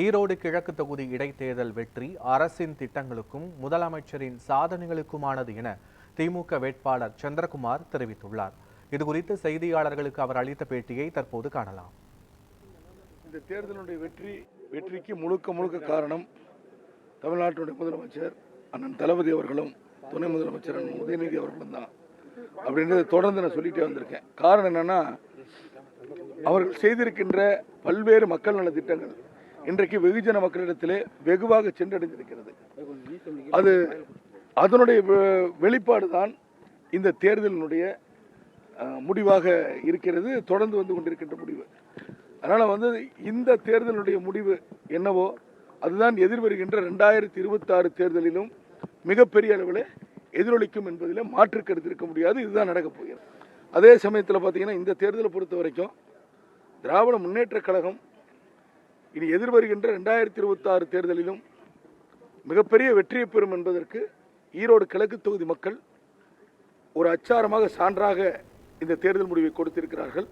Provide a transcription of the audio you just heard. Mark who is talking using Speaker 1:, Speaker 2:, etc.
Speaker 1: ஈரோடு கிழக்கு தொகுதி இடைத்தேர்தல் வெற்றி அரசின் திட்டங்களுக்கும் முதலமைச்சரின் சாதனைகளுக்குமானது என திமுக வேட்பாளர் சந்திரகுமார் தெரிவித்துள்ளார். இதுகுறித்து செய்தியாளர்களுக்கு அவர் அளித்த பேட்டியை தற்போது காணலாம்.
Speaker 2: இந்த தேர்தலுடைய வெற்றிக்கு முழுக்க காரணம் தமிழ்நாட்டுடைய முதலமைச்சர் அண்ணன் தளபதி அவர்களும் துணை முதலமைச்சர் அண்ணன் உதயநிதி அவர்களும் தான் அப்படின்றத தொடர்ந்து நான் சொல்லிட்டே வந்திருக்கேன். காரணம் என்னன்னா, அவர்கள் செய்திருக்கின்ற பல்வேறு மக்கள் நல திட்டங்கள் இன்றைக்கு வெகுஜன மக்களிடத்திலே வெகுவாக சென்றடைந்திருக்கிறது. அதனுடைய வெளிப்பாடு தான் இந்த தேர்தலினுடைய முடிவாக இருக்கிறது, தொடர்ந்து வந்து கொண்டிருக்கின்ற முடிவு. அதனால இந்த தேர்தலுடைய முடிவு என்னவோ அதுதான் எதிர்வருகின்ற 2026 தேர்தலிலும் மிகப்பெரிய அளவில் எதிரொலிக்கும் என்பதில் மாற்று கருத்து இருக்க முடியாது. இதுதான் நடக்கப் போகிறது. அதே சமயத்தில் பார்த்தீங்கன்னா, இந்த தேர்தலை பொறுத்த வரைக்கும் திராவிட முன்னேற்ற கழகம் இனி எதிர்வருகின்ற 2026 தேர்தலிலும் மிகப்பெரிய வெற்றியை பெறும் என்பதற்கு ஈரோடு கிழக்கு தொகுதி மக்கள் ஒரு அச்சாரமாக சான்றாக இந்த தேர்தல் முடிவை கொடுத்திருக்கிறார்கள்.